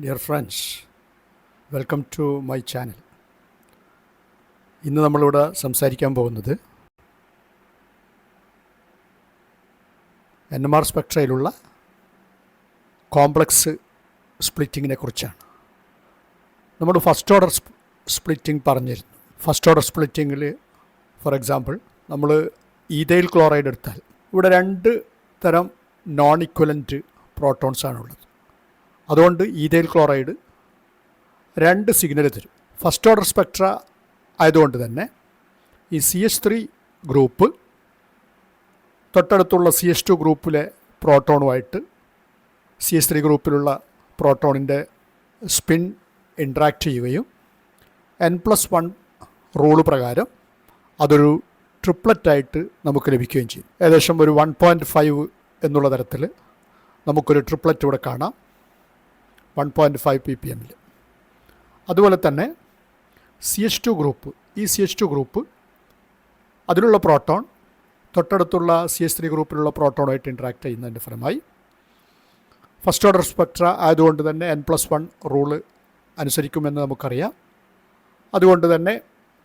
Dear friends, welcome to my channel. ഇന്ന് നമ്മളിവിടെ സംസാരിക്കാൻ പോകുന്നത് Nmr Spectrയിലുള്ള കോംപ്ലക്സ് സ്പ്ലിറ്റിങ്ങിനെ കുറിച്ചാണ്. നമ്മൾ ഫസ്റ്റ് ഓർഡർ സ്പ്ലിറ്റിംഗ് പറഞ്ഞിരുന്നു. ഫസ്റ്റ് ഓർഡർ സ്പ്ലിറ്റിങ്ങിൽ ഫോർ എക്സാമ്പിൾ നമ്മൾ ഈഥൈൽ ക്ലോറൈഡ് എടുത്താൽ ഇവിടെ രണ്ട് തരം നോൺ ഇക്വലൻറ്റ് പ്രോട്ടോൺസാണുള്ളത്. അതുകൊണ്ട് ഈഥൈൽ ക്ലോറൈഡ് രണ്ട് സിഗ്നൽ തരും. ഫസ്റ്റ് ഓർഡർ സ്പെക്ട്ര ആയതുകൊണ്ട് തന്നെ ഈ CH3 ഗ്രൂപ്പ് തൊട്ടടുത്തുള്ള CH2 ഗ്രൂപ്പിലെ പ്രോട്ടോണുമായിട്ട് CH3 ഗ്രൂപ്പിലുള്ള പ്രോട്ടോണിൻ്റെ സ്പിൻ ഇൻട്രാക്റ്റ് ചെയ്യുകയും N+1 റൂള് പ്രകാരം അതൊരു ട്രിപ്ലറ്റായിട്ട് നമുക്ക് ലഭിക്കുകയും ചെയ്യും. ഏകദേശം ഒരു 1.5 എന്നുള്ള തരത്തിൽ നമുക്കൊരു ട്രിപ്ലറ്റ് ഇവിടെ കാണാം 1.5 ppm. അതുപോലെ തന്നെ CH2 ഗ്രൂപ്പ്, ഈ CH2 ഗ്രൂപ്പ് അതിലുള്ള പ്രോട്ടോൺ തൊട്ടടുത്തുള്ള CH3 ഗ്രൂപ്പിലുള്ള പ്രോട്ടോണുമായിട്ട് ഇൻട്രാക്ട് ചെയ്യുന്നതിൻ്റെ ഫലമായി ഫസ്റ്റ് ഓർഡർ സ്പെക്ട്ര ആയതുകൊണ്ട് തന്നെ N+1 റൂള് അനുസരിക്കുമെന്ന് നമുക്കറിയാം. അതുകൊണ്ട് തന്നെ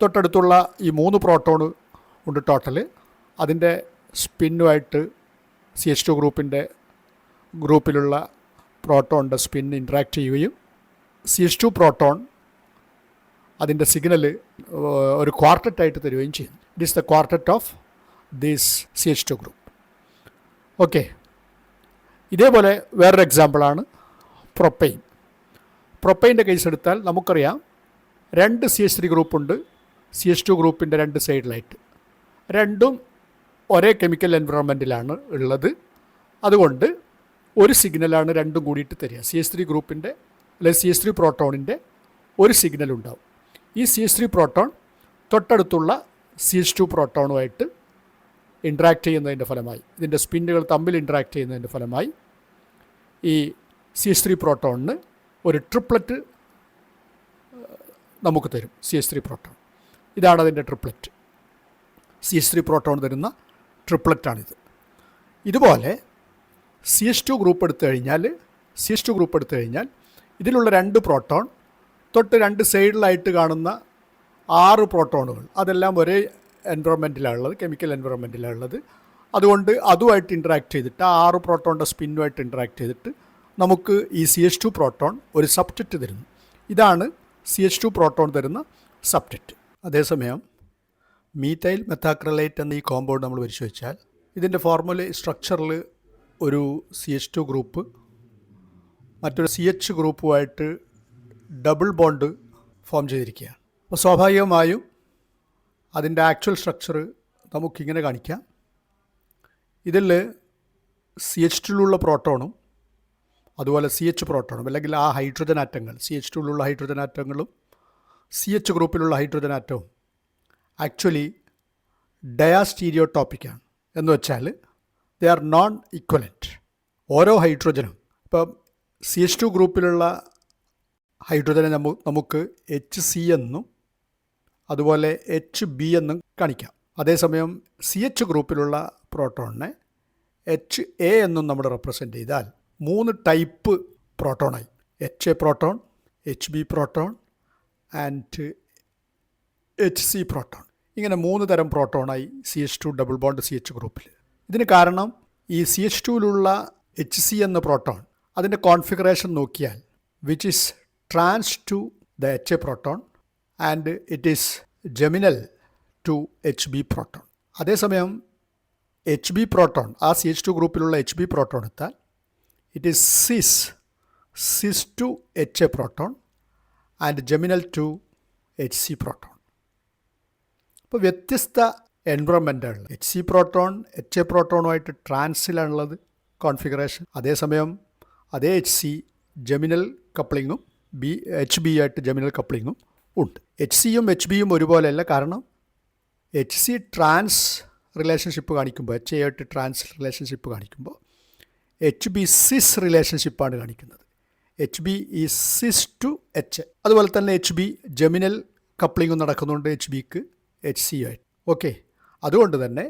തൊട്ടടുത്തുള്ള ഈ 3 പ്രോട്ടോണ് ഉണ്ട് ടോട്ടൽ. അതിൻ്റെ സ്പിന്നുമായിട്ട് CH2 ഗ്രൂപ്പിലുള്ള പ്രോട്ടോണിൻ്റെ സ്പിൻ ഇൻട്രാക്ട് ചെയ്യുകയും CH2 പ്രോട്ടോൺ അതിൻ്റെ സിഗ്നൽ ഒരു ക്വാർട്ടറ്റായിട്ട് തരുകയും ചെയ്യും. It is the quartet of these CH2 group. Okay, ഇതേപോലെ വേറൊരു എക്സാമ്പിളാണ് പ്രൊപ്പൈൻ. പ്രൊപ്പൈൻ്റെ കേസ് എടുത്താൽ നമുക്കറിയാം രണ്ട് CH3 ഗ്രൂപ്പുണ്ട് CH2 ഗ്രൂപ്പിൻ്റെ രണ്ട് സൈഡിലായിട്ട്. രണ്ടും ഒരേ കെമിക്കൽ എൻവയോൺമെൻറ്റിലാണ് ഉള്ളത്. അതുകൊണ്ട് ഒരു സിഗ്നലാണ് രണ്ടും കൂടിയിട്ട് തരിക. CH3 ഗ്രൂപ്പിൻ്റെ അല്ലെങ്കിൽ CH3 പ്രോട്ടോണിൻ്റെ ഒരു സിഗ്നൽ ഉണ്ടാവും. ഈ CH3 പ്രോട്ടോൺ തൊട്ടടുത്തുള്ള CH2 പ്രോട്ടോണുമായിട്ട് ഇൻട്രാക്ട് ചെയ്യുന്നതിൻ്റെ ഫലമായി, ഇതിൻ്റെ സ്പിന്നുകൾ തമ്മിൽ ഇൻട്രാക്ട് ചെയ്യുന്നതിൻ്റെ ഫലമായി ഈ CH3 പ്രോട്ടോണിന് ഒരു ട്രിപ്ലറ്റ് നമുക്ക് തരും. CH3 പ്രോട്ടോൺ ഇതാണ് അതിൻ്റെ ട്രിപ്ലറ്റ്. CH3 പ്രോട്ടോൺ തരുന്ന ട്രിപ്ലറ്റാണിത്. ഇതുപോലെ CH2 ഗ്രൂപ്പ് എടുത്തു കഴിഞ്ഞാൽ ഇതിലുള്ള രണ്ട് പ്രോട്ടോൺ തൊട്ട് രണ്ട് സൈഡിലായിട്ട് കാണുന്ന 6 പ്രോട്ടോണുകൾ അതെല്ലാം ഒരേ എൻവയോൺമെൻറ്റിലാണുള്ളത്, കെമിക്കൽ എൻവയോൺമെൻറ്റിലാണുള്ളത്. അതുകൊണ്ട് അതുമായിട്ട് ഇൻട്രാക്ട് ചെയ്തിട്ട് ആ 6 പ്രോട്ടോണിൻ്റെ സ്പിന്നുമായിട്ട് ഇൻട്രാക്ട് ചെയ്തിട്ട് നമുക്ക് ഈ CH2 പ്രോട്ടോൺ ഒരു സബ്റ്ററ്റ് തരുന്നു. ഇതാണ് CH2 പ്രോട്ടോൺ തരുന്ന സബ്റ്ററ്റ്. അതേസമയം മീഥൈൽ മെത്താക്രലൈറ്റ് എന്ന ഈ കോമ്പൗണ്ട് നമ്മൾ പരിശോധിച്ചാൽ ഇതിൻ്റെ ഫോർമുല സ്ട്രക്ചറിൽ ഒരു CH2 ഗ്രൂപ്പ് മറ്റൊരു CH ഗ്രൂപ്പുമായിട്ട് ഡബിൾ ബോണ്ട് ഫോം ചെയ്തിരിക്കുകയാണ്. അപ്പോൾ സ്വാഭാവികമായും അതിൻ്റെ ആക്ച്വൽ സ്ട്രക്ചർ നമുക്കിങ്ങനെ കാണിക്കാം. ഇതിൽ CH2ലുള്ള പ്രോട്ടോണും അതുപോലെ CH പ്രോട്ടോണും അല്ലെങ്കിൽ ആ ഹൈഡ്രജൻ ആറ്റങ്ങൾ CH2ലുള്ള ഹൈഡ്രജൻ ആറ്റങ്ങളും CH ഗ്രൂപ്പിലുള്ള ഹൈഡ്രജൻ ആറ്റവും ആക്ച്വലി ഡയാസ്റ്റീരിയോടോപ്പിക്കാണ്. എന്ന് വെച്ചാൽ ദേ ആർ നോൺ ഇക്വലൻറ്റ്. ഓരോ ഹൈഡ്രജനും ഇപ്പം CH2 ഗ്രൂപ്പിലുള്ള ഹൈഡ്രജനെ നമുക്ക് HC എന്നും അതുപോലെ HB എന്നും കാണിക്കാം. അതേസമയം CH ഗ്രൂപ്പിലുള്ള പ്രോട്ടോണിനെ HA എന്നും നമ്മൾ റെപ്രസെൻ്റ് ചെയ്താൽ 3 ടൈപ്പ് പ്രോട്ടോണായി. HA proton, HB proton and HC proton. ഇങ്ങനെ 3 തരം പ്രോട്ടോണായി CH2 ഡബിൾ ബോണ്ട് CH ഗ്രൂപ്പിൽ. ഇതിന് കാരണം ഈ CH2ലുള്ള HC എന്ന പ്രോട്ടോൺ അതിൻ്റെ കോൺഫിഗറേഷൻ നോക്കിയാൽ which is trans to the HA proton and it is geminal to HB proton. അതേസമയം HB പ്രോട്ടോൺ ആ CH2 ഗ്രൂപ്പിലുള്ള HB പ്രോട്ടോൺ എടുത്താൽ it is cis to HA proton and geminal to HC proton. അപ്പോൾ വ്യത്യസ്ത എൻവയോൺമെൻറ്റാണുള്ളത്. HC proton HA പ്രോട്ടോണുമായിട്ട് ട്രാൻസിലാണുള്ളത് configuration. അതേസമയം അതേ HC ജെമിനൽ കപ്ലിങ്ങും HB ആയിട്ട് ജെമിനൽ കപ്ലിങ്ങും ഉണ്ട്. HCയും HBയും ഒരുപോലെയല്ല. കാരണം HC ട്രാൻസ് റിലേഷൻഷിപ്പ് കാണിക്കുമ്പോൾ HA ആയിട്ട് ട്രാൻസ് റിലേഷൻഷിപ്പ് കാണിക്കുമ്പോൾ HB സിസ് റിലേഷൻഷിപ്പാണ് കാണിക്കുന്നത്. HB ഈ സിസ് ടു HA. അതുപോലെ തന്നെ HB ജെമിനൽ കപ്ലിങ്ങും നടക്കുന്നുണ്ട് HBക്ക് HC ആയിട്ട്. ഓക്കെ, അതുകൊണ്ട് തന്നെ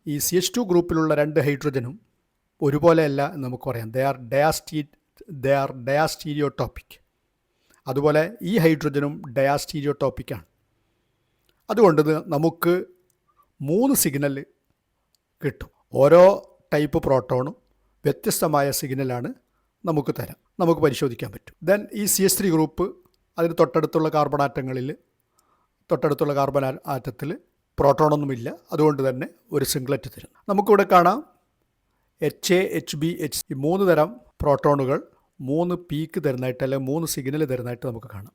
ഈ CH2 ഗ്രൂപ്പിലുള്ള രണ്ട് ഹൈഡ്രജനും ഒരുപോലെയല്ല എന്ന് നമുക്ക് പറയാം. They are diastereotopic. അതുപോലെ ഈ ഹൈഡ്രജനും ഡയാസ്റ്റീരിയോടോപ്പിക്കാണ്. അതുകൊണ്ട് നമുക്ക് 3 സിഗ്നൽ കിട്ടും. ഓരോ ടൈപ്പ് പ്രോട്ടോണും വ്യത്യസ്തമായ സിഗ്നലാണ് നമുക്ക് തരാം, നമുക്ക് പരിശോധിക്കാൻ പറ്റും. ദെൻ ഈ CH3 ഗ്രൂപ്പ് അതിന് തൊട്ടടുത്തുള്ള കാർബൺ ആറ്റത്തിൽ പ്രോട്ടോണൊന്നുമില്ല, അതുകൊണ്ട് തന്നെ ഒരു സിംഗ്ലറ്റ് തരും. നമുക്കിവിടെ കാണാം HA, HB, H ഈ 3 തരം പ്രോട്ടോണുകൾ 3 പീക്ക് തരുന്നതായിട്ട് അല്ലെങ്കിൽ 3 സിഗ്നൽ തരുന്നതായിട്ട് നമുക്ക് കാണാം.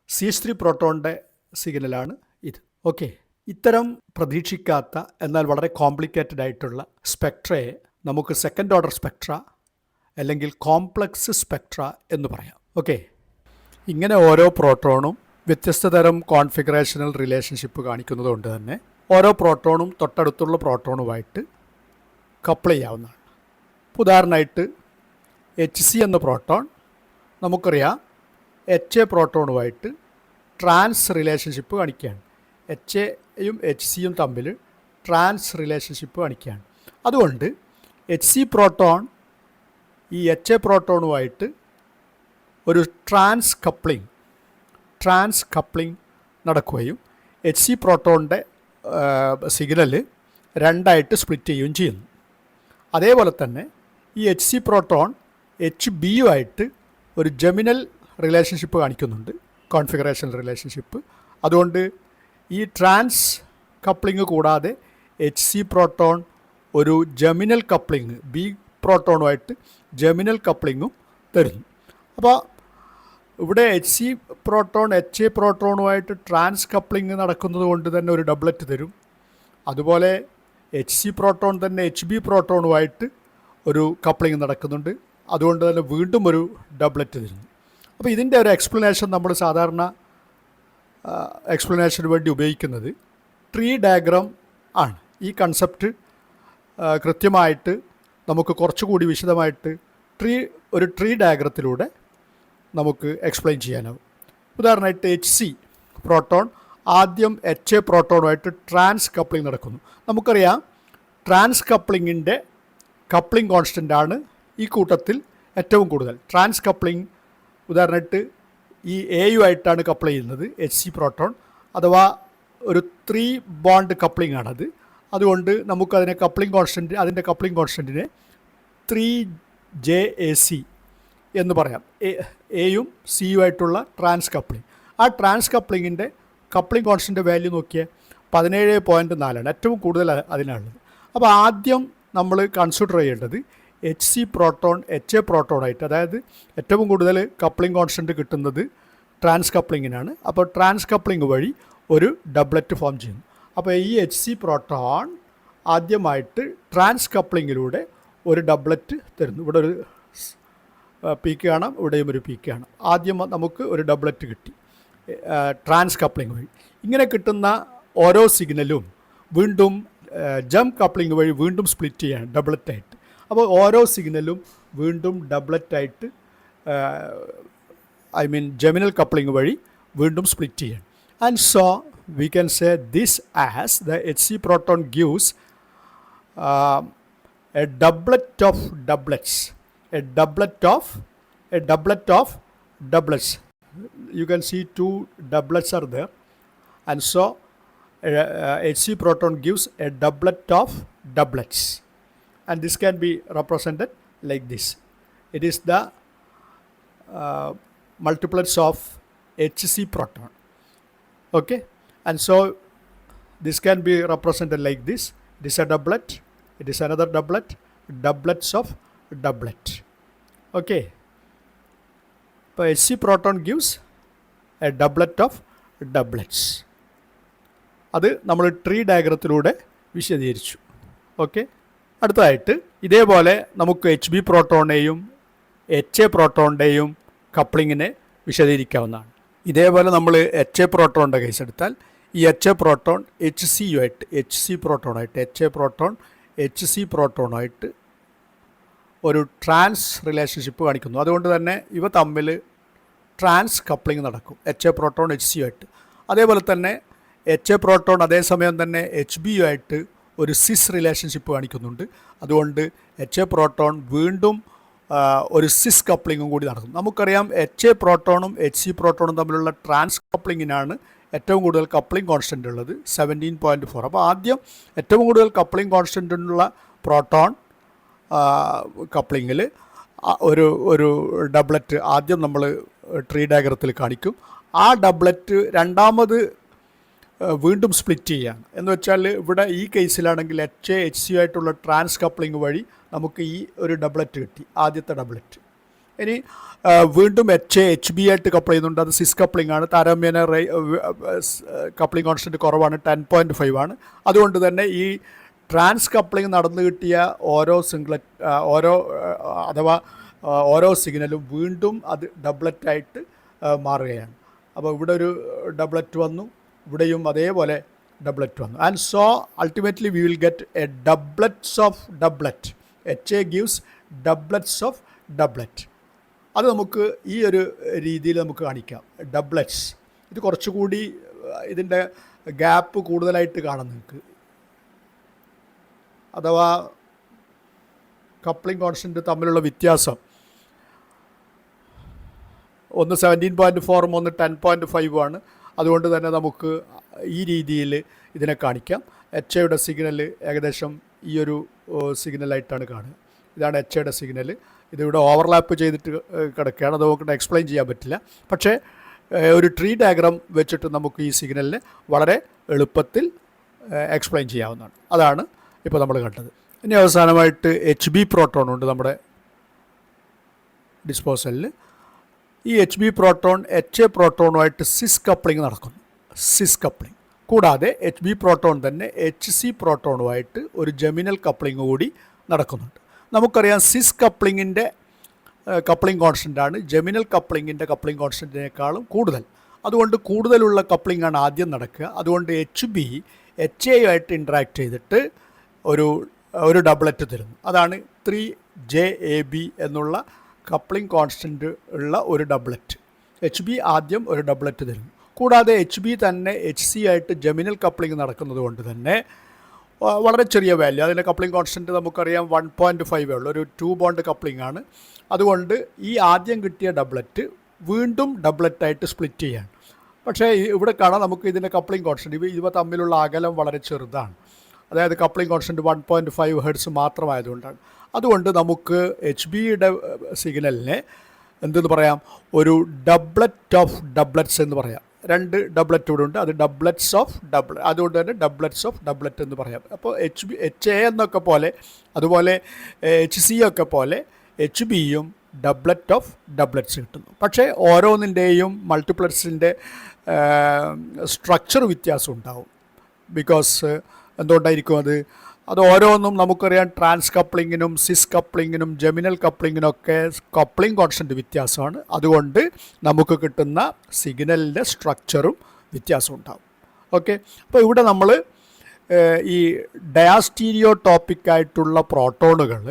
CH3 പ്രോട്ടോണിൻ്റെ സിഗ്നലാണ് ഇത്. ഓക്കെ, ഇത്തരം പ്രതീക്ഷിക്കാത്ത എന്നാൽ വളരെ കോംപ്ലിക്കേറ്റഡ് ആയിട്ടുള്ള സ്പെക്ട്രയെ നമുക്ക് സെക്കൻഡ് ഓർഡർ സ്പെക്ട്ര അല്ലെങ്കിൽ കോംപ്ലക്സ് സ്പെക്ട്ര എന്ന് പറയാം. ഓക്കെ, ഇങ്ങനെ ഓരോ പ്രോട്ടോണും വ്യത്യസ്ത തരം കോൺഫിഗറേഷണൽ റിലേഷൻഷിപ്പ് കാണിക്കുന്നത് കൊണ്ട് തന്നെ ഓരോ പ്രോട്ടോണും തൊട്ടടുത്തുള്ള പ്രോട്ടോണുമായിട്ട് കപ്പിൾ ചെയ്യാവുന്നതാണ്. ഉദാഹരണമായിട്ട് HC എന്ന പ്രോട്ടോൺ നമുക്കറിയാം HA പ്രോട്ടോണുമായിട്ട് ട്രാൻസ് റിലേഷൻഷിപ്പ് കാണിക്കുകയാണ്. HAയും HCയും തമ്മിൽ ട്രാൻസ് റിലേഷൻഷിപ്പ് കാണിക്കുകയാണ്. അതുകൊണ്ട് HC പ്രോട്ടോൺ ഈ HA പ്രോട്ടോണുമായിട്ട് ഒരു ട്രാൻസ് കപ്ലിംഗ് നടക്കുകയും HC പ്രോട്ടോണിൻ്റെ സിഗ്നൽ 2ആയിട്ട് സ്പ്ലിറ്റ് ചെയ്യുകയും ചെയ്യുന്നു. അതേപോലെ തന്നെ ഈ HC പ്രോട്ടോൺ HBയുമായിട്ട് ഒരു ജെമിനൽ റിലേഷൻഷിപ്പ് കാണിക്കുന്നുണ്ട്, കോൺഫിഗറേഷൻ റിലേഷൻഷിപ്പ്. അതുകൊണ്ട് ഈ ട്രാൻസ് കപ്ലിംഗ് കൂടാതെ HC പ്രോട്ടോൺ ഒരു ജെമിനൽ കപ്ലിംഗ് B പ്രോട്ടോണുമായിട്ട് ജെമിനൽ കപ്ലിങ്ങും തരുന്നു. അപ്പോൾ ഇവിടെ HC പ്രോട്ടോൺ HA പ്രോട്ടോണുമായിട്ട് ട്രാൻസ് കപ്ലിംഗ് നടക്കുന്നത് കൊണ്ട് തന്നെ ഒരു ഡബ്ലറ്റ് തരും. അതുപോലെ HC പ്രോട്ടോൺ തന്നെ HB പ്രോട്ടോണുമായിട്ട് ഒരു കപ്ലിംഗ് നടക്കുന്നുണ്ട്, അതുകൊണ്ട് തന്നെ വീണ്ടും ഒരു ഡബ്ലറ്റ് തരുന്നു. അപ്പോൾ ഇതിൻ്റെ ഒരു എക്സ്പ്ലനേഷൻ നമ്മൾ സാധാരണ എക്സ്പ്ലനേഷന് വേണ്ടി ഉപയോഗിക്കുന്നത് ട്രീ ഡയഗ്രാം ആണ്. ഈ കൺസെപ്റ്റ് കൃത്യമായിട്ട് നമുക്ക് കുറച്ചുകൂടി വിശദമായിട്ട് ഒരു ട്രീ ഡയഗ്രത്തിലൂടെ നമുക്ക് എക്സ്പ്ലെയിൻ ചെയ്യാനാവും. ഉദാഹരണമായിട്ട് HC പ്രോട്ടോൺ ആദ്യം HA പ്രോട്ടോണുമായിട്ട് ട്രാൻസ് കപ്ലിംഗ് നടക്കുന്നു. നമുക്കറിയാം ട്രാൻസ് കപ്ലിങ്ങിൻ്റെ കപ്ലിംഗ് കോൺസ്റ്റൻ്റാണ് ഈ കൂട്ടത്തിൽ ഏറ്റവും കൂടുതൽ. ട്രാൻസ് കപ്ലിംഗ് ഉദാഹരണമായിട്ട് ഈ എയുമായിട്ടാണ് കപ്പിൾ ചെയ്യുന്നത് HC പ്രോട്ടോൺ, അഥവാ ഒരു 3 ബോണ്ട് കപ്ലിംഗ് ആണത്. അതുകൊണ്ട് നമുക്കതിനെ അതിൻ്റെ കപ്ലിംഗ് കോൺസ്റ്റൻറ്റിനെ 3JAC എന്ന് പറയാം. എയും സിയുമായിട്ടുള്ള ട്രാൻസ് കപ്ലിംഗ്. ആ ട്രാൻസ് കപ്ലിങ്ങിൻ്റെ കപ്ലിംഗ് കോൺസ്റ്റൻ്റ് വാല്യൂ നോക്കിയാൽ 17.4 ഏറ്റവും കൂടുതൽ അതിനാണുള്ളത്. അപ്പോൾ ആദ്യം നമ്മൾ കൺസിഡർ ചെയ്യേണ്ടത് HC പ്രോട്ടോൺ HA പ്രോട്ടോണായിട്ട്, അതായത് ഏറ്റവും കൂടുതൽ കപ്ലിംഗ് കോൺസ്റ്റൻറ്റ് കിട്ടുന്നത് ട്രാൻസ് കപ്ലിങ്ങിനാണ്. അപ്പോൾ ട്രാൻസ് കപ്ലിംഗ് വഴി ഒരു ഡബ്ലറ്റ് ഫോം ചെയ്യുന്നു. അപ്പോൾ ഈ HC പ്രോട്ടോൺ ആദ്യമായിട്ട് ട്രാൻസ് കപ്ലിങ്ങിലൂടെ ഒരു ഡബ്ലറ്റ് തരുന്നു. ഇവിടെ ഒരു പീക്ക് കാണാം, ഇവിടെയും ഒരു പീക്ക് കാണാം. ആദ്യം നമുക്ക് ഒരു ഡബ്ലറ്റ് കിട്ടി ട്രാൻസ് കപ്ലിംഗ് വഴി. ഇങ്ങനെ കിട്ടുന്ന ഓരോ സിഗ്നലും വീണ്ടും ജംപ് കപ്ലിംഗ് വഴി വീണ്ടും സ്പ്ലിറ്റ് ചെയ്യാണ് ഡബ്ലറ്റായിട്ട്. അപ്പോൾ ഓരോ സിഗ്നലും വീണ്ടും ഡബ്ലറ്റായിട്ട് ജെമിനൽ കപ്ലിംഗ് വഴി വീണ്ടും സ്പ്ലിറ്റ് ചെയ്യാണ്. And so we can say this as the HC proton gives a doublet of doublets. A doublet of doublets. You can see 2 doublets are there, and so HC proton gives a doublet of doublets, and this can be represented like this. It is the multiplets of HC proton. Okay, and so this can be represented like this. It is a doublet, it is another doublet, doublets of doublet. Okay, so HC proton gives a doublet of doublets. അത് നമ്മൾ tree ഡയഗ്രത്തിലൂടെ വിശദീകരിച്ചു. Okay, അടുത്തതായിട്ട് ഇതേപോലെ നമുക്ക് HB പ്രോട്ടോണിനെയും HA പ്രോട്ടോണിൻ്റെയും കപ്ലിങ്ങിനെ വിശദീകരിക്കാവുന്നതാണ്. ഇതേപോലെ നമ്മൾ HA പ്രോട്ടോണിൻ്റെ case എടുത്താൽ ഈ HA പ്രോട്ടോൺ HCയുമായിട്ട് HC പ്രോട്ടോണായിട്ട് ഒരു ട്രാൻസ് റിലേഷൻഷിപ്പ് കാണിക്കുന്നു. അതുകൊണ്ട് തന്നെ ഇവ തമ്മിൽ ട്രാൻസ് കപ്ലിംഗ് നടക്കും, HA പ്രോട്ടോൺ HCയുമായിട്ട്. അതേപോലെ തന്നെ HA പ്രോട്ടോൺ അതേസമയം തന്നെ HBയുമായിട്ട് ഒരു സിസ് റിലേഷൻഷിപ്പ് കാണിക്കുന്നുണ്ട്. അതുകൊണ്ട് HA പ്രോട്ടോൺ വീണ്ടും ഒരു സിസ് കപ്ലിങ്ങും കൂടി നടക്കും. നമുക്കറിയാം HA പ്രോട്ടോണും HC പ്രോട്ടോണും തമ്മിലുള്ള ട്രാൻസ് കപ്ലിങ്ങിനാണ് ഏറ്റവും കൂടുതൽ കപ്ലിംഗ് കോൺസ്റ്റൻ്റ് ഉള്ളത് 17.4. അപ്പോൾ ആദ്യം ഏറ്റവും കൂടുതൽ കപ്ലിംഗ് കോൺസ്റ്റൻ്റുള്ള പ്രോട്ടോൺ കപ്ലിങ്ങിൽ ഒരു ഡബ്ലറ്റ് ആദ്യം നമ്മൾ ട്രീ ഡയഗ്രത്തിൽ കാണിക്കും. ആ ഡബ്ലറ്റ് രണ്ടാമത് വീണ്ടും സ്പ്ലിറ്റ് ചെയ്യുകയാണ്. എന്ന് വെച്ചാൽ ഇവിടെ ഈ കേസിലാണെങ്കിൽ HA HC ആയിട്ടുള്ള ട്രാൻസ് കപ്ലിംഗ് വഴി നമുക്ക് ഈ ഒരു ഡബ്ലറ്റ് കിട്ടി, ആദ്യത്തെ ഡബ്ലറ്റ്. ഇനി വീണ്ടും HA HB ആയിട്ട് കപ്പിൾ ചെയ്യുന്നുണ്ട്, അത് സിസ് കപ്ലിംഗ് ആണ്. താരതമ്യേന കപ്ലിംഗ് കോൺസ്റ്റൻറ്റ് കുറവാണ്, 10.5 ആണ്. അതുകൊണ്ട് തന്നെ ഈ ട്രാൻസ് കപ്ലിംഗ് നടന്നു കിട്ടിയ ഓരോ സിഗ്നലും വീണ്ടും അത് ഡബ്ലറ്റായിട്ട് മാറുകയാണ്. അപ്പോൾ ഇവിടെ ഒരു ഡബ്ലറ്റ് വന്നു, ഇവിടെയും അതേപോലെ ഡബ്ലറ്റ് വന്നു. And so ultimately we will get a doublets of doublet. HA gives doublets of doublet. അത് നമുക്ക് ഈ ഒരു രീതിയിൽ നമുക്ക് കാണിക്കാം, ഡബ്ലറ്റ്സ്. ഇത് കുറച്ചുകൂടി ഇതിൻ്റെ ഗ്യാപ്പ് കൂടുതലായിട്ട് കാണാം നിങ്ങൾക്ക്, അഥവാ കപ്ലിംഗ് കോൺസ്റ്റൻറ്റ് തമ്മിലുള്ള വ്യത്യാസം. ഒന്ന് 17.4 ഒന്ന് 10.5 ആണ്. അതുകൊണ്ട് തന്നെ നമുക്ക് ഈ രീതിയിൽ ഇതിനെ കാണിക്കാം. HAയുടെ സിഗ്നൽ ഏകദേശം ഈ ഒരു സിഗ്നലായിട്ടാണ് കാണുക. ഇതാണ് HAയുടെ സിഗ്നൽ. ഇതിവിടെ ഓവർലാപ്പ് ചെയ്തിട്ട് കിടക്കുകയാണ്, അത് നമുക്ക് എക്സ്പ്ലെയിൻ ചെയ്യാൻ പറ്റില്ല. പക്ഷേ ഒരു ട്രീ ഡയഗ്രാം വെച്ചിട്ട് നമുക്ക് ഈ സിഗ്നലിനെ വളരെ എളുപ്പത്തിൽ എക്സ്പ്ലെയിൻ ചെയ്യാവുന്നതാണ്. അതാണ് ഇപ്പോൾ നമ്മൾ കണ്ടത്. ഇനി അവസാനമായിട്ട് HB പ്രോട്ടോൺ ഉണ്ട് നമ്മുടെ ഡിസ്പോസലിൽ. ഈ HB പ്രോട്ടോൺ HA പ്രോട്ടോണുമായിട്ട് സിസ് കപ്ലിംഗ് നടക്കുന്നു, സിസ് കപ്ലിംഗ്. കൂടാതെ HB പ്രോട്ടോൺ തന്നെ HC പ്രോട്ടോണുമായിട്ട് ഒരു ജെമിനൽ കപ്ലിംഗ് കൂടി നടക്കുന്നുണ്ട്. നമുക്കറിയാം സിസ് കപ്ലിങ്ങിൻ്റെ കപ്ലിംഗ് കോൺസ്റ്റൻ്റാണ് ജെമിനൽ കപ്ലിങ്ങിൻ്റെ കപ്ലിംഗ് കോൺസ്റ്റൻറ്റിനേക്കാളും കൂടുതൽ. അതുകൊണ്ട് കൂടുതലുള്ള കപ്ലിംഗ് ആണ് ആദ്യം നടക്കുക. അതുകൊണ്ട് HB HAയുമായിട്ട് ഇൻട്രാക്ട് ചെയ്തിട്ട് ഒരു ഡബ്ലറ്റ് തരുന്നു. അതാണ് 3JAB എന്നുള്ള കപ്ലിംഗ് കോൺസ്റ്റൻ്റ് ഉള്ള ഒരു ഡബ്ലറ്റ്. HB ആദ്യം ഒരു ഡബ്ലറ്റ് തരുന്നു. കൂടാതെ HB തന്നെ HC ആയിട്ട് ജെമിനൽ കപ്ലിംഗ് നടക്കുന്നത് കൊണ്ട് തന്നെ വളരെ ചെറിയ വാല്യൂ, അതിൻ്റെ കപ്ലിംഗ് കോൺസ്റ്റൻറ്റ് നമുക്കറിയാം 1.5 ഉള്ളൂ, ഒരു 2 ബോണ്ട് കപ്ലിംഗ് ആണ്. അതുകൊണ്ട് ഈ ആദ്യം കിട്ടിയ ഡബ്ലറ്റ് വീണ്ടും ഡബ്ലറ്റായിട്ട് സ്പ്ലിറ്റ് ചെയ്യാണ്. പക്ഷേ ഇവിടെ കാണാം നമുക്ക് ഇതിൻ്റെ കപ്ലിംഗ് കോൺസ്റ്റൻറ്റ് ഇവ തമ്മിലുള്ള അകലം വളരെ ചെറുതാണ്. അതായത് കപ്ലിംഗ് കോൺസ്റ്റൻറ്റ് 1.5 ഹെർട്സ് മാത്രമായതുകൊണ്ടാണ്. അതുകൊണ്ട് നമുക്ക് HBയുടെ സിഗ്നലിനെ എന്തെന്ന് പറയാം, ഒരു ഡബ്ലറ്റ് ഓഫ് ഡബ്ലറ്റ്സ് എന്ന് പറയാം. 2 ഡബ്ലറ്റ് ഇവിടെ ഉണ്ട്, അത് ഡബ്ലറ്റ്സ് ഓഫ് ഡബ്ലറ്റ്. അതുകൊണ്ട് തന്നെ ഡബ്ലറ്റ്സ് ഓഫ് ഡബ്ലറ്റ് എന്ന് പറയാം. അപ്പോൾ HA എന്നൊക്കെ പോലെ, അതുപോലെ HC ഒക്കെ പോലെ HBയും ഡബ്ലറ്റ് ഓഫ് ഡബ്ലറ്റ്സ് കിട്ടുന്നു. പക്ഷേ ഓരോന്നിൻ്റെയും മൾട്ടിപ്ലറ്റ്സിൻ്റെ സ്ട്രക്ചർ വ്യത്യാസം ഉണ്ടാവും. ബിക്കോസ് എന്തുകൊണ്ടായിരിക്കും അത് ഓരോന്നും നമുക്കറിയാം ട്രാൻസ് കപ്ലിങ്ങിനും സിസ് കപ്ലിങ്ങിനും ജെമിനൽ കപ്ലിങ്ങിനൊക്കെ കപ്ലിംഗ് കോൺസ്റ്റൻറ്റ് വ്യത്യാസമാണ്. അതുകൊണ്ട് നമുക്ക് കിട്ടുന്ന സിഗ്നലിൻ്റെ സ്ട്രക്ചറും വ്യത്യാസം ഉണ്ടാകും. ഓക്കെ, അപ്പോൾ ഇവിടെ നമ്മൾ ഈ ഡയാസ്റ്റീരിയോ ടോപ്പിക്കായിട്ടുള്ള പ്രോട്ടോണുകൾ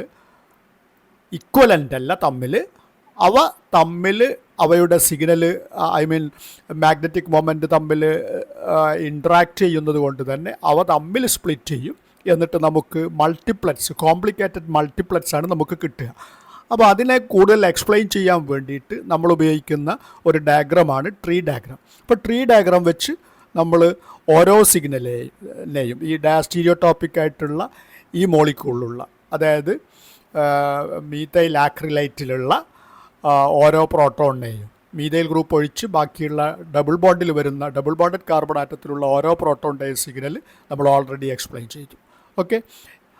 ഇക്വലൻ്റ് അല്ല തമ്മിൽ, അവയുടെ സിഗ്നൽ മാഗ്നറ്റിക് മൊമെൻറ്റ് തമ്മിൽ ഇൻട്രാക്ട് ചെയ്യുന്നത് കൊണ്ട് തന്നെ അവ തമ്മിൽ സ്പ്ലിറ്റ് ചെയ്യും. എന്നിട്ട് നമുക്ക് മൾട്ടിപ്ലെറ്റ്സ്, കോംപ്ലിക്കേറ്റഡ് മൾട്ടിപ്ലെറ്റ്സ് ആണ് നമുക്ക് കിട്ടുക. അപ്പോൾ അതിനെ കൂടുതൽ എക്സ്പ്ലെയിൻ ചെയ്യാൻ വേണ്ടിയിട്ട് നമ്മൾ ഉപയോഗിക്കുന്ന ഒരു ഡയഗ്രമാണ് ട്രീ ഡയഗ്രാം. അപ്പോൾ ട്രീ ഡയഗ്രാം വെച്ച് നമ്മൾ ഓരോ സിഗ്നലിനെയും ഈ ഡയാസ്റ്റീരിയോ ടോപ്പിക്കായിട്ടുള്ള ഈ മോളിക്യൂളിലുള്ള, അതായത് മീഥൈൽ ആക്രിലൈറ്റിലുള്ള ഓരോ പ്രോട്ടോണിനെയും, മീഥൈൽ ഗ്രൂപ്പ് ഒഴിച്ച് ബാക്കിയുള്ള ഡബിൾ ബോണ്ടഡ് കാർബൺ ആറ്റത്തിലുള്ള ഓരോ പ്രോട്ടോണിൻ്റെയും സിഗ്നൽ നമ്മൾ ഓൾറെഡി എക്സ്പ്ലെയിൻ ചെയ്തു. ഓക്കെ,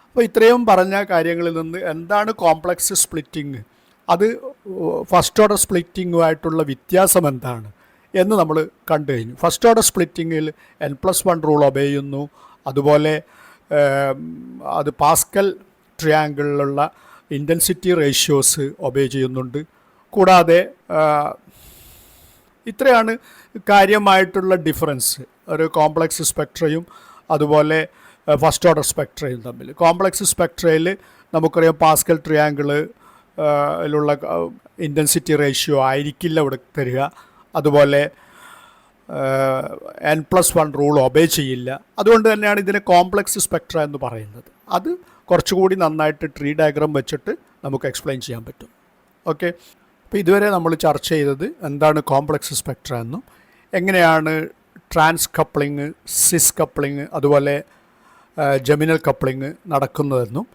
അപ്പോൾ ഇത്രയും പറഞ്ഞ കാര്യങ്ങളിൽ നിന്ന് എന്താണ് കോംപ്ലക്സ് സ്പ്ലിറ്റിങ്, അത് ഫസ്റ്റ് ഓർഡർ സ്പ്ലിറ്റിങ്ങുമായിട്ടുള്ള വ്യത്യാസം എന്താണ് എന്ന് നമ്മൾ കണ്ടു കഴിഞ്ഞു. ഫസ്റ്റ് ഓർഡർ സ്പ്ലിറ്റിങ്ങിൽ N+1 റൂൾ ഒബേ ചെയ്യുന്നു. അതുപോലെ അത് പാസ്കൽ ട്രയാങ്കിളിലുള്ള ഇൻറ്റൻസിറ്റി റേഷ്യോസ് ഒബേ ചെയ്യുന്നുണ്ട്. കൂടാതെ ഇത്രയാണ് കാര്യമായിട്ടുള്ള ഡിഫറൻസ് ഒരു കോംപ്ലക്സ് സ്പെക്ട്രയും അതുപോലെ ഫസ്റ്റ് ഓർഡർ സ്പെക്ട്രയും തമ്മിൽ. കോംപ്ലക്സ് സ്പെക്ട്രയിൽ നമുക്കറിയാം പാസ്കൽ ട്രയാങ്കിളിലുള്ള ഇൻറ്റൻസിറ്റി റേഷ്യോ ആയിരിക്കില്ല ഇവിടെ തരിക. അതുപോലെ N+1 റൂൾ ഒബേ ചെയ്യില്ല. അതുകൊണ്ട് തന്നെയാണ് ഇതിനെ കോംപ്ലക്സ് സ്പെക്ട്ര എന്ന് പറയുന്നത്. അത് കുറച്ചുകൂടി നന്നായിട്ട് ട്രീ ഡയഗ്രാം വെച്ചിട്ട് നമുക്ക് എക്സ്പ്ലെയിൻ ചെയ്യാൻ പറ്റും. ഓക്കെ, അപ്പോൾ ഇതുവരെ നമ്മൾ ചർച്ച ചെയ്തത് എന്താണ് കോംപ്ലക്സ് സ്പെക്ട്ര എന്നും എങ്ങനെയാണ് ട്രാൻസ് കപ്ലിങ്, സിസ് കപ്ലിങ്, അതുപോലെ ജെമിനൽ കപ്ലിങ് നടക്കുന്നതെന്നും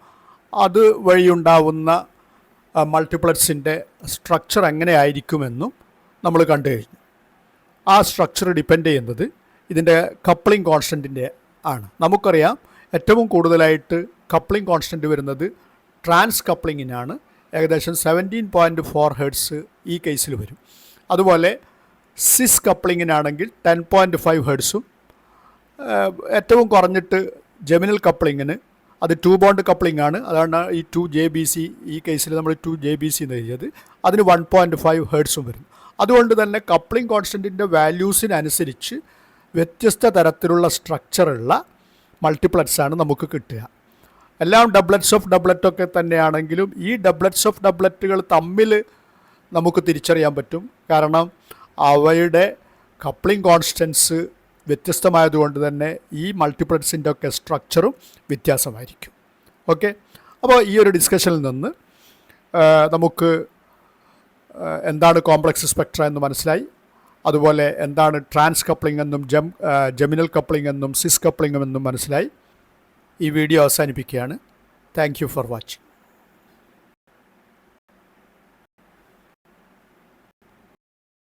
അത് വഴിയുണ്ടാവുന്ന മൾട്ടിപ്ലറ്റ്സിൻ്റെ സ്ട്രക്ചർ എങ്ങനെയായിരിക്കുമെന്നും നമ്മൾ കണ്ടു കഴിഞ്ഞു. ആ സ്ട്രക്ചർ ഡിപ്പെൻഡ് ചെയ്യുന്നത് ഇതിൻ്റെ കപ്ലിംഗ് കോൺസ്റ്റൻറ്റിൻ്റെ ആണ്. നമുക്കറിയാം ഏറ്റവും കൂടുതലായിട്ട് കപ്ലിംഗ് കോൺസ്റ്റൻറ്റ് വരുന്നത് ട്രാൻസ് കപ്ലിങ്ങിനാണ്. ഏകദേശം 17.4 ഹെർട്സ് ഈ കേസിൽ വരും. അതുപോലെ സിസ് കപ്ലിങ്ങിനാണെങ്കിൽ 10.5 ഹെർട്സും, ഏറ്റവും കുറഞ്ഞിട്ട് ജെമിനൽ കപ്ലിങ്ങിന് അത് 2 ബോണ്ട് കപ്ലിംഗ് ആണ്. അതാണ് ഈ 2 JBC, ഈ കേസിൽ നമ്മൾ 2 JBC എന്ന് എഴുതിയത്. അതിന് 1.5 ഹെർട്സും വരും. അതുകൊണ്ട് തന്നെ കപ്ലിംഗ് കോൺസ്റ്റൻറ്റിൻ്റെ വാല്യൂസിനനുസരിച്ച് വ്യത്യസ്ത തരത്തിലുള്ള സ്ട്രക്ചറുള്ള മൾട്ടിപ്ലറ്റ്സാണ് നമുക്ക് കിട്ടുക. എല്ലാം ഡബ്ലറ്റ്സ് ഓഫ് ഡബ്ലറ്റൊക്കെ തന്നെയാണെങ്കിലും ഈ ഡബ്ലറ്റ്സ് ഓഫ് ഡബ്ലറ്റുകൾ തമ്മിൽ നമുക്ക് തിരിച്ചറിയാൻ പറ്റും. കാരണം അവയുടെ കപ്ലിംഗ് കോൺസ്റ്റൻസ് വ്യത്യസ്തമായതുകൊണ്ട് തന്നെ ഈ മൾട്ടിപ്ലറ്റ്സിൻ്റെ ഒക്കെ സ്ട്രക്ചറും വ്യത്യാസമായിരിക്കും. ഓക്കെ, അപ്പോൾ ഈ ഒരു ഡിസ്കഷനിൽ നിന്ന് നമുക്ക് എന്താണ് കോംപ്ലക്സ് സ്പെക്ട്ര എന്ന് മനസ്സിലായി. അതുപോലെ എന്താണ് ട്രാൻസ് കപ്ലിംഗ് എന്നും ജെമിനൽ കപ്ലിംഗ് എന്നും സിസ് കപ്ലിംഗ് എന്നും മനസ്സിലായി. ഈ വീഡിയോ അവസാനിപ്പിക്കുകയാണ്. Thank you for watching.